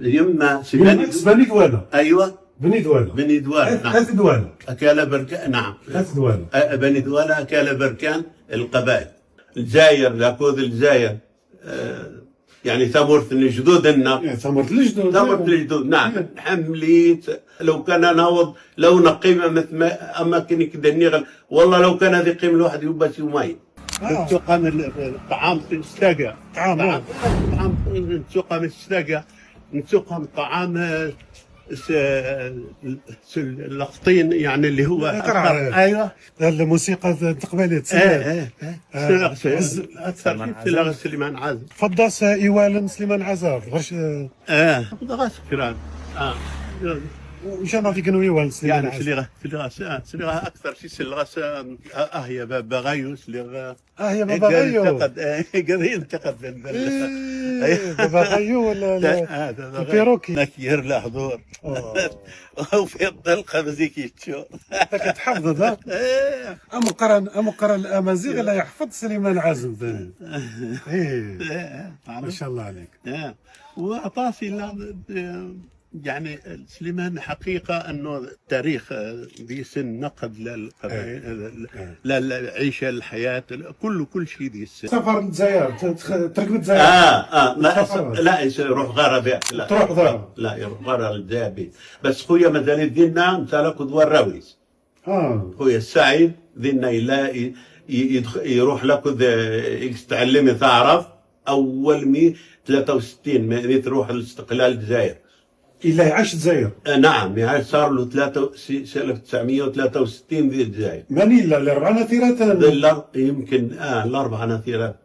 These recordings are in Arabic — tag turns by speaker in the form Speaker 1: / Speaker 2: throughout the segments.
Speaker 1: يما
Speaker 2: بني دوالة.
Speaker 1: ايوه
Speaker 2: بني دوالة.
Speaker 1: بني دوالة. نعم.
Speaker 2: ثلاث دوالة.
Speaker 1: اكال بركان. نعم.
Speaker 2: ثلاث دوالة.
Speaker 1: بني دوالة اكال بركان القبائل. الجزائر لاكوذ الجزائر يعني ثمرة الجدودنا.
Speaker 2: ثمرة الجدود.
Speaker 1: ثمرة الجدود. نعم. حمليت لو كان ناوض لو نقيمة مثل ما اماكن كذا نغل والله لو كان ذي قيم الواحد يبات يومين. نتوقع الطعام في السلاقة. طعام نتوقع من السلاقة. نتوقع الطعام اللقطين يعني اللي هو
Speaker 2: ايوه الموسيقى التقبيليه.
Speaker 1: اكثر سليمان عازم.
Speaker 2: فضاس ايوال سليمان عازر غش.
Speaker 1: غاس كران.
Speaker 2: وش انا فيك ايوال سليمان
Speaker 1: يعني سليغا اكثر شيء سلغاس هي بغايو سليغا
Speaker 2: هي بغايو
Speaker 1: قضيه انتقد
Speaker 2: بغايو ولا البيروكي
Speaker 1: نكير له حضور وفي الطلقه مزيكي تشوف
Speaker 2: كتحفظ ذا مقرن الامازيغ لا يحفظ سليمان عازم ثاني. ما شاء الله عليك.
Speaker 1: وعطاسي يعني سليمان حقيقة أنه التاريخ ذي سن نقد للعيشة الحياة كل شيء ذي السن.
Speaker 2: سفر للجزائر تركب الجزائر.
Speaker 1: لا يروح غارة لا
Speaker 2: تروح غارة.
Speaker 1: لا يروح غارة للجزائر بس خويا مازال دينا نتلاك دوار راويس. خويا السعيد دينا يروح لك يتعلم تعرف أول 63 مي تروح لاستقلال الجزائر.
Speaker 2: إلا يعيش الجزائر.
Speaker 1: نعم يعيش صار له 1963 ذي الجزائر.
Speaker 2: ماني إلا الأربع نثيرات.
Speaker 1: يمكن الأربع نثيرات.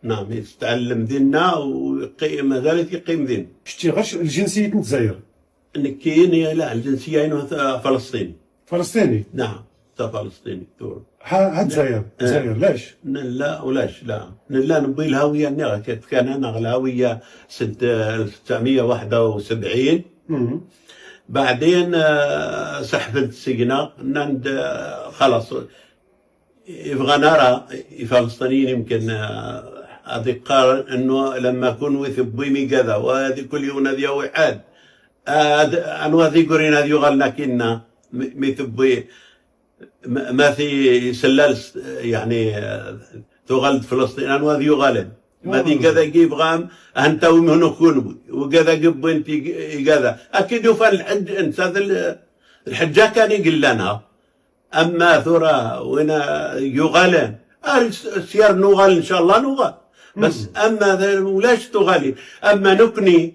Speaker 1: نعم يتعلم ديننا ويقيم ما زالت يقيم دين.
Speaker 2: شتي غش الجنسية الجزائر.
Speaker 1: كاين لا الجنسية فلسطيني.
Speaker 2: فلسطيني.
Speaker 1: نعم فلسطيني دور.
Speaker 2: الجزائر. الجزائر لاش؟
Speaker 1: لا ولاش لا نبغي الهوية نغا كان أنا الهوية سنة 1971. بعدين سحبت السجنة نند خلاص يبغى نرى الفلسطينيين يمكن هذيك قال انه لما كون وثبيمي كذا وهذه كل يوم هذه وحاد انو هذه قرين هذه يغلنا كنا ميثبي ما في سلال يعني تغلد فلسطين انو هذه يغلد ما ذي كذا جيب غام انت ومن كون وكذا جيب انت كذا اكيد يفعل الحج انت هذا الحجه كان يقول لنا اما ثرى ونا يغالى السيار نغال ان شاء الله نغال بس اما ولاش تغالي اما نكني